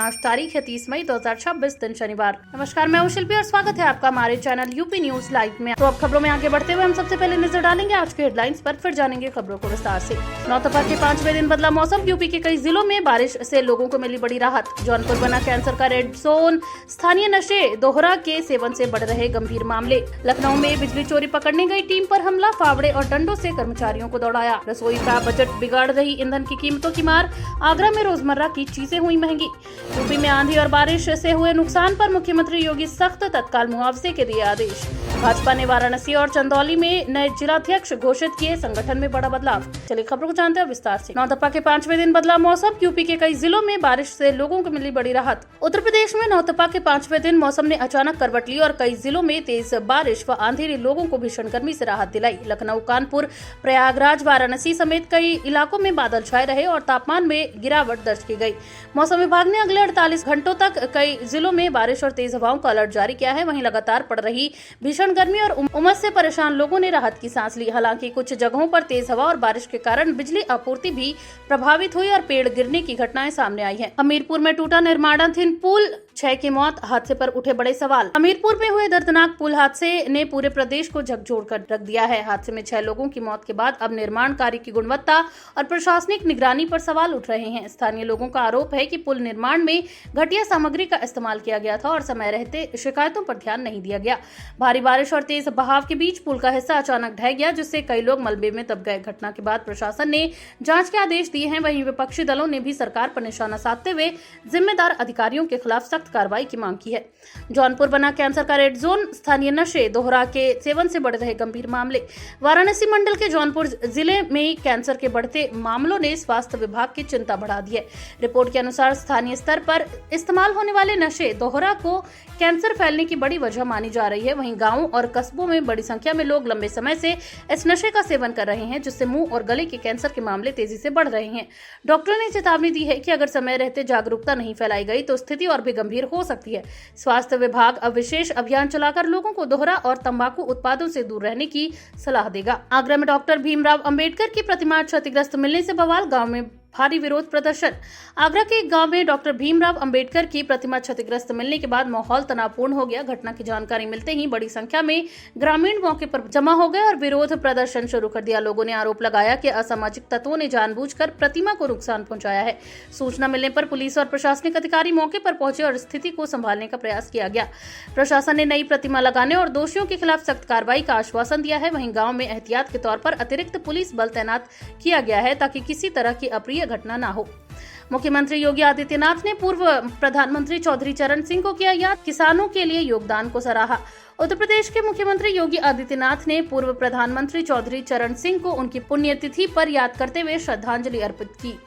आज तारीख है 30 मई 2026 दिन शनिवार। नमस्कार, मैं हूं शिल्पी और स्वागत है आपका हमारे चैनल यूपी न्यूज लाइव में। तो अब खबरों में आगे बढ़ते हुए हम सबसे पहले नजर डालेंगे आज की हेडलाइंस पर, फिर जानेंगे खबरों को विस्तार से। नौतपा के 5वें दिन बदला मौसम, यूपी के कई जिलों में बारिश से लोगों को मिली बड़ी राहत। जौनपुर बना कैंसर का रेड जोन, स्थानीय नशे दोहरा के सेवन से बढ़ रहे गंभीर मामले। लखनऊ में बिजली चोरी पकड़ने गई टीम पर हमला, फावड़े और डंडों से कर्मचारियों को दौड़ाया। रसोई का बजट बिगाड़ रही ईंधन की कीमतों की मार, आगरा में रोजमर्रा की चीजें हुई महंगी। यूपी में आंधी और बारिश से हुए नुकसान पर मुख्यमंत्री योगी सख्त, तत्काल मुआवजे के दिए आदेश। भाजपा ने वाराणसी और चंदौली में नए जिलाध्यक्ष घोषित किए, संगठन में बड़ा बदलाव। चलिए खबरों को जानते हैं विस्तार से। नौतपा के 5वें दिन बदला मौसम, यूपी के कई जिलों में बारिश से लोगों को मिली बड़ी राहत। उत्तर प्रदेश में नौतपा के 5वें दिन मौसम ने अचानक करवट ली और कई जिलों में तेज बारिश व आंधी ने लोगों को भीषण गर्मी से राहत दिलाई। लखनऊ, कानपुर, प्रयागराज, वाराणसी समेत कई इलाकों में बादल छाए रहे और तापमान में गिरावट दर्ज की गई। मौसम विभाग ने अगले 48 घंटों तक कई जिलों में बारिश और तेज हवाओं का अलर्ट जारी किया है। वहीं लगातार पड़ रही भीषण गर्मी और उमस से परेशान लोगों ने राहत की सांस ली। हालांकि कुछ जगहों पर तेज हवा और बारिश के कारण बिजली आपूर्ति भी प्रभावित हुई और पेड़ गिरने की घटनाएं सामने आई हैं। हमीरपुर में टूटा निर्माणाधीन पुल, 6 की मौत, हादसे पर उठे बड़े सवाल। हमीरपुर में हुए दर्दनाक पुल हादसे ने पूरे प्रदेश को झकझोर कर रख दिया है। हादसे में 6 लोगों की मौत के बाद अब निर्माण कार्य की गुणवत्ता और प्रशासनिक निगरानी पर सवाल उठ रहे हैं। स्थानीय लोगों का आरोप है कि पुल निर्माण में घटिया सामग्री का इस्तेमाल किया गया था और समय रहते शिकायतों पर ध्यान नहीं दिया गया। भारी बारिश और तेज बहाव के बीच पुल का हिस्सा अचानक ढह गया, जिससे कई लोग मलबे में दब गए। घटना के बाद प्रशासन ने जांच के आदेश दिए हैं। वहीं विपक्षी दलों ने भी सरकार पर निशाना साधते हुए जिम्मेदार अधिकारियों के खिलाफ सख्त कार्रवाई की मांग की है। जौनपुर बना कैंसर का रेड जोन, स्थानीय नशे दोहरा के सेवन से बढ़ रहे गंभीर मामले। वाराणसी मंडल के जौनपुर जिले में कैंसर के बढ़ते मामलों ने स्वास्थ्य विभाग की चिंता बढ़ा दी है। रिपोर्ट के अनुसार स्थानीय स्तर पर इस्तेमाल होने वाले नशे दोहरा को कैंसर फैलने की बड़ी वजह मानी जा रही है। वहीं गांवों और कस्बों में बड़ी संख्या में लोग लंबे समय से इस नशे का सेवन कर रहे हैं, जिससे मुंह और गले के कैंसर के मामले तेजी से बढ़ रहे हैं। डॉक्टरों ने चेतावनी दी है कि अगर समय रहते जागरूकता नहीं फैलाई गई तो स्थिति और भी गंभीर हो सकती है। स्वास्थ्य विभाग अब विशेष अभियान चलाकर लोगों को दोहरा और तंबाकू उत्पादों से दूर रहने की सलाह देगा। आगरा में डॉक्टर भीमराव अंबेडकर की प्रतिमा क्षतिग्रस्त मिलने से बवाल, गांव में भारी विरोध प्रदर्शन। आगरा के एक गांव में डॉक्टर भीमराव अंबेडकर की प्रतिमा क्षतिग्रस्त मिलने के बाद माहौल तनावपूर्ण हो गया। घटना की जानकारी मिलते ही बड़ी संख्या में ग्रामीण मौके पर जमा हो गए और विरोध प्रदर्शन शुरू कर दिया। लोगों ने आरोप लगाया कि असामाजिक तत्वों ने जानबूझकर प्रतिमा को नुकसान पहुंचाया है। सूचना मिलने पर पुलिस और प्रशासनिक अधिकारी मौके पर पहुंचे और स्थिति को संभालने का प्रयास किया गया। प्रशासन ने नई प्रतिमा लगाने और दोषियों के खिलाफ सख्त कार्रवाई का आश्वासन दिया है। वहीं गाँव में एहतियात के तौर पर अतिरिक्त पुलिस बल तैनात किया गया है ताकि किसी तरह की अप्रिय घटना न हो। मुख्यमंत्री योगी आदित्यनाथ ने पूर्व प्रधानमंत्री चौधरी चरण सिंह को किया याद, किसानों के लिए योगदान को सराहा। उत्तर प्रदेश के मुख्यमंत्री योगी आदित्यनाथ ने पूर्व प्रधानमंत्री चौधरी चरण सिंह को उनकी पुण्यतिथि पर याद करते हुए श्रद्धांजलि अर्पित की।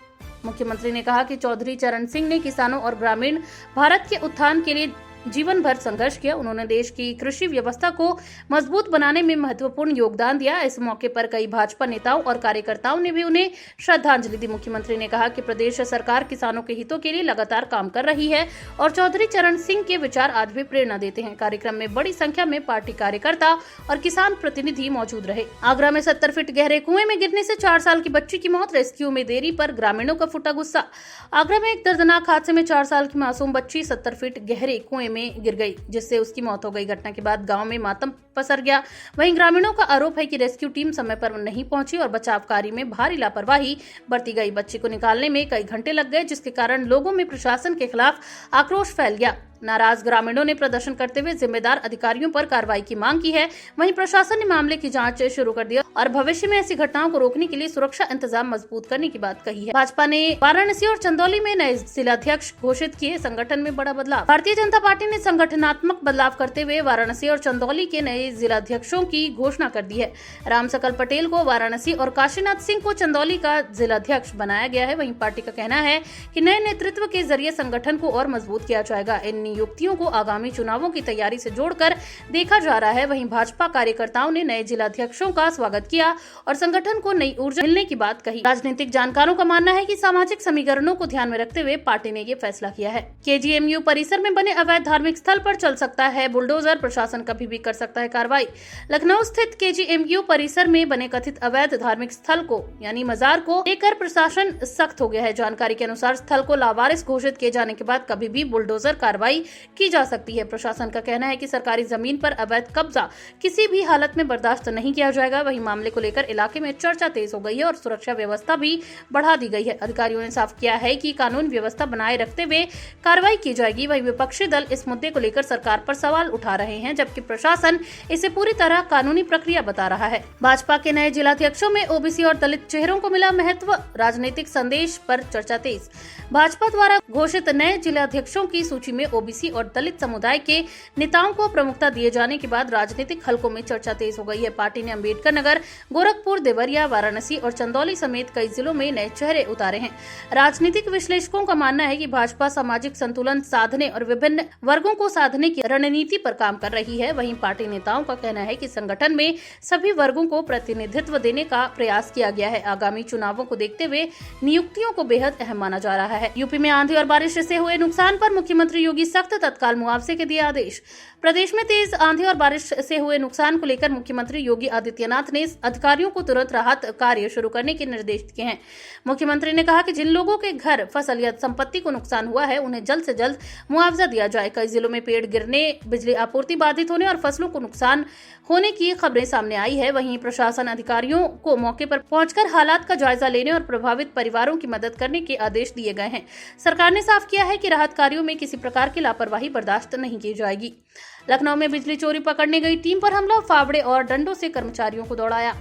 मुख्यमंत्री ने कहा कि चौधरी चरण सिंह ने किसानों और ग्रामीण भारत के उत्थान के लिए जीवन भर संघर्ष किया। उन्होंने देश की कृषि व्यवस्था को मजबूत बनाने में महत्वपूर्ण योगदान दिया। इस मौके पर कई भाजपा नेताओं और कार्यकर्ताओं ने भी उन्हें श्रद्धांजलि दी। मुख्यमंत्री ने कहा कि प्रदेश सरकार किसानों के हितों के लिए लगातार काम कर रही है और चौधरी चरण सिंह के विचार आज भी प्रेरणा देते हैं। कार्यक्रम में बड़ी संख्या में पार्टी कार्यकर्ता और किसान प्रतिनिधि मौजूद रहे। आगरा में 70 फीट गहरे कुएं में गिरने से 4 साल की बच्ची की मौत, रेस्क्यू में देरी पर ग्रामीणों का फूटा गुस्सा। आगरा में एक दर्दनाक हादसे में 4 साल की मासूम बच्ची 70 फीट गहरे कुएं में गिर गई, जिससे उसकी मौत हो गई। घटना के बाद गांव में मातम पसर गया। वहीं ग्रामीणों का आरोप है कि रेस्क्यू टीम समय पर नहीं पहुंची और बचाव कार्य में भारी लापरवाही बरती गई। बच्ची को निकालने में कई घंटे लग गए, जिसके कारण लोगों में प्रशासन के खिलाफ आक्रोश फैल गया। नाराज ग्रामीणों ने प्रदर्शन करते हुए जिम्मेदार अधिकारियों पर कार्रवाई की मांग की है। वहीं प्रशासन ने मामले की जांच शुरू कर दिया और भविष्य में ऐसी घटनाओं को रोकने के लिए सुरक्षा इंतजाम मजबूत करने की बात कही है। भाजपा ने वाराणसी और चंदौली में नए जिलाध्यक्ष घोषित किए, संगठन में बड़ा बदलाव। भारतीय जनता पार्टी ने संगठनात्मक बदलाव करते हुए वाराणसी और चंदौली के नए जिलाध्यक्षों की घोषणा कर दी है। राम सकल पटेल को वाराणसी और काशीनाथ सिंह को चंदौली का जिलाध्यक्ष बनाया गया है। वहीं पार्टी का कहना है कि नए नेतृत्व के जरिए संगठन को और मजबूत किया जाएगा। इन नियुक्तियों को आगामी चुनावों की तैयारी से जोड़कर देखा जा रहा है। वहीं भाजपा कार्यकर्ताओं ने नए जिलाध्यक्षों का स्वागत किया और संगठन को नई ऊर्जा मिलने की बात कही। राजनीतिक जानकारों का मानना है कि सामाजिक समीकरणों को ध्यान में रखते हुए पार्टी ने ये फैसला किया है। KGMU परिसर में बने अवैध धार्मिक स्थल पर चल सकता है बुलडोजर, प्रशासन कभी भी कर सकता है कार्रवाई। लखनऊ स्थित KGMU परिसर में बने कथित अवैध धार्मिक स्थल को यानी मजार को लेकर प्रशासन सख्त हो गया है। जानकारी के अनुसार स्थल को लावारिस घोषित किए जाने के बाद कभी भी बुलडोजर कार्रवाई की जा सकती है। प्रशासन का कहना है कि सरकारी जमीन पर अवैध कब्जा किसी भी हालत में बर्दाश्त नहीं किया जाएगा। वहीं मामले को लेकर इलाके में चर्चा तेज हो गई है और सुरक्षा व्यवस्था भी बढ़ा दी गई है। अधिकारियों ने साफ किया है कि कानून व्यवस्था बनाए रखते हुए कार्रवाई की जाएगी। वहीं विपक्षी दल इस मुद्दे को लेकर सरकार पर सवाल उठा रहे हैं, जबकि प्रशासन इसे पूरी तरह कानूनी प्रक्रिया बता रहा है। भाजपा के नए जिलाध्यक्षों में OBC और दलित चेहरों को मिला महत्व, राजनीतिक संदेश पर चर्चा तेज। भाजपा द्वारा घोषित नए जिलाध्यक्षों की सूची में OBC और दलित समुदाय के नेताओं को प्रमुखता दिए जाने के बाद राजनीतिक हलकों में चर्चा तेज हो गई है। पार्टी ने अम्बेडकर नगर, गोरखपुर, देवरिया, वाराणसी और चंदौली समेत कई जिलों में नए चेहरे उतारे हैं। राजनीतिक विश्लेषकों का मानना है कि भाजपा सामाजिक संतुलन साधने और विभिन्न वर्गों को साधने की रणनीति पर काम कर रही है। वहीं पार्टी नेताओं का कहना है कि संगठन में सभी वर्गों को प्रतिनिधित्व देने का प्रयास किया गया है। आगामी चुनावों को देखते हुए नियुक्तियों को बेहद अहम माना जा रहा है। यूपी में आंधी और बारिश से हुए नुकसान पर मुख्यमंत्री योगी सख्त, तत्काल मुआवजे के दिए आदेश। प्रदेश में तेज आंधी और बारिश से हुए नुकसान को लेकर मुख्यमंत्री योगी आदित्यनाथ ने अधिकारियों को तुरंत राहत कार्य शुरू करने के निर्देश दिए हैं। मुख्यमंत्री ने कहा कि जिन लोगों के घर, फसल या संपत्ति को नुकसान हुआ है उन्हें जल्द से जल्द मुआवजा दिया जाए। कई जिलों में पेड़ गिरने, बिजली आपूर्ति बाधित होने और फसलों को नुकसान होने की खबरें सामने आई है। वहीं प्रशासन अधिकारियों को मौके पर पहुंचकर हालात का जायजा लेने और प्रभावित परिवारों की मदद करने के आदेश दिए गए हैं। सरकार ने साफ किया है कि राहत कार्यों में किसी प्रकार की लापरवाही बर्दाश्त नहीं की जाएगी। लखनऊ में बिजली चोरी पकड़ने गई टीम पर हमला, फावड़े और डंडों से कर्मचारियों को दौड़ाया।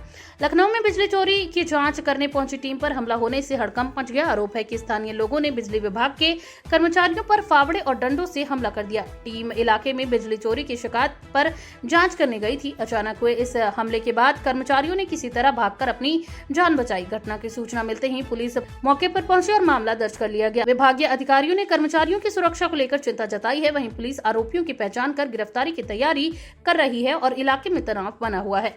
लखनऊ में बिजली चोरी की जांच करने पहुंची टीम पर हमला होने से हड़कंप मच गया। आरोप है कि स्थानीय लोगों ने बिजली विभाग के कर्मचारियों पर फावड़े और डंडों से हमला कर दिया। टीम इलाके में बिजली चोरी की शिकायत पर जांच करने गई थी। अचानक हुए इस हमले के बाद कर्मचारियों ने किसी तरह भागकर अपनी जान बचाई। घटना की सूचना मिलते ही पुलिस मौके पर पहुंची और मामला दर्ज कर लिया गया। विभागीय अधिकारियों ने कर्मचारियों की सुरक्षा को लेकर चिंता जताई है। वहीं पुलिस आरोपियों की पहचान कर गिरफ्तारी की तैयारी कर रही है और इलाके में तनाव बना हुआ है।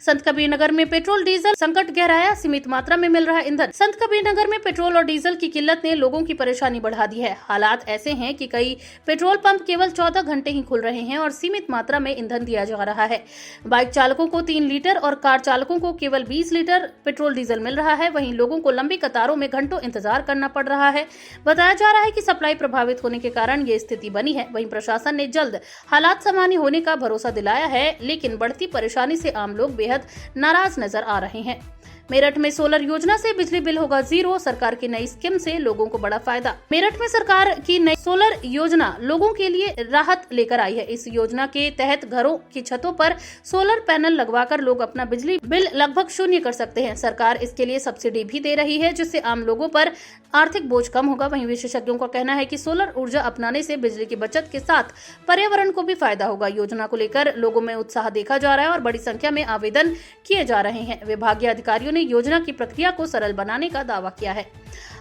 संत कबीर नगर में पेट्रोल डीजल संकट गहराया, सीमित मात्रा में मिल रहा ईंधन। संत कबीर नगर में पेट्रोल और डीजल की किल्लत ने लोगों की परेशानी बढ़ा दी है। हालात ऐसे हैं कि कई पेट्रोल पंप केवल 14 घंटे ही खुल रहे हैं और सीमित मात्रा में ईंधन दिया जा रहा है। बाइक चालकों को 3 लीटर और कार चालकों को केवल 20 लीटर पेट्रोल डीजल मिल रहा है। वहीं लोगों को लंबी कतारों में घंटों इंतजार करना पड़ रहा है। बताया जा रहा है कि सप्लाई प्रभावित होने के कारण ये स्थिति बनी है। वहीं प्रशासन ने जल्द हालात सामान्य होने का भरोसा दिलाया है, लेकिन बढ़ती परेशानी से आम लोग बेहद नाराज नजर आ रहे हैं। मेरठ में सोलर योजना से बिजली बिल होगा 0, सरकार की नई स्कीम से लोगों को बड़ा फायदा। मेरठ में सरकार की नई सोलर योजना लोगों के लिए राहत लेकर आई है। इस योजना के तहत घरों की छतों पर सोलर पैनल लगवाकर लोग अपना बिजली बिल लगभग शून्य कर सकते हैं। सरकार इसके लिए सब्सिडी भी दे रही है, जिससे आम लोगों पर आर्थिक बोझ कम होगा। वहीं विशेषज्ञों का कहना है कि सोलर ऊर्जा अपनाने से बिजली की बचत के साथ पर्यावरण को भी फायदा होगा। योजना को लेकर लोगों में उत्साह देखा जा रहा है और बड़ी संख्या में आवेदन किए जा रहे हैं। विभागीय अधिकारियों ने योजना की प्रक्रिया को सरल बनाने का दावा किया है।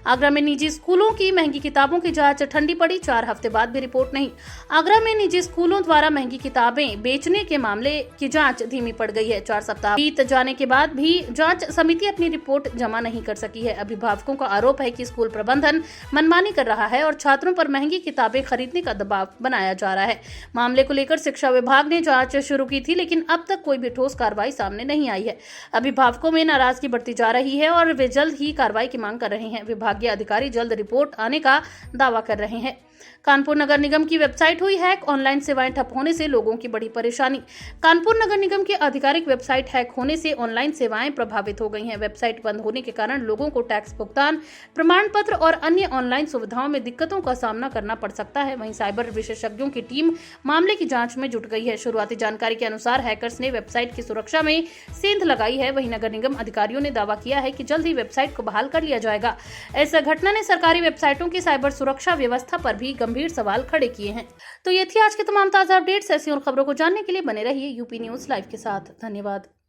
आगरा में निजी स्कूलों की महंगी किताबों की जांच ठंडी पड़ी, 4 हफ्ते बाद भी रिपोर्ट नहीं। आगरा में निजी स्कूलों द्वारा महंगी किताबें बेचने के मामले की जांच धीमी पड़ गई है। 4 सप्ताह बीत जाने के बाद भी जांच समिति अपनी रिपोर्ट जमा नहीं कर सकी है। अभिभावकों का आरोप है कि स्कूल प्रबंधन मनमानी कर रहा है और छात्रों पर महंगी किताबें खरीदने का दबाव बनाया जा रहा है। मामले को लेकर शिक्षा विभाग ने जांच शुरू की थी, लेकिन अब तक कोई भी ठोस कार्रवाई सामने नहीं आई है। अभिभावकों में नाराजगी बढ़ती जा रही है और वे जल्द ही कार्रवाई की मांग कर रहे हैं। विभागीय अधिकारी जल्द रिपोर्ट आने का दावा कर रहे हैं। कानपुर नगर निगम की वेबसाइट हुई हैक, ऑनलाइन सेवाएं ठप होने से लोगों की बड़ी परेशानी। कानपुर नगर निगम की आधिकारिक वेबसाइट हैक होने से ऑनलाइन सेवाएं प्रभावित हो गई हैं। वेबसाइट बंद होने के कारण लोगों को टैक्स भुगतान, प्रमाण पत्र और अन्य ऑनलाइन सुविधाओं में दिक्कतों का सामना करना पड़ सकता है। वहीं साइबर विशेषज्ञों की टीम मामले की जांच में जुट गई है। शुरुआती जानकारी के अनुसार हैकर्स ने वेबसाइट की सुरक्षा में सेंध लगाई है। वहीं नगर निगम अधिकारियों ने दावा किया है कि जल्द ही वेबसाइट को बहाल कर लिया जाएगा। इस घटना ने सरकारी वेबसाइटों की साइबर सुरक्षा व्यवस्था पर भी गंभीर सवाल खड़े किए हैं। तो ये थी आज के तमाम ताजा अपडेट्स। ऐसी और खबरों को जानने के लिए बने रहिए यूपी न्यूज लाइव के साथ। धन्यवाद।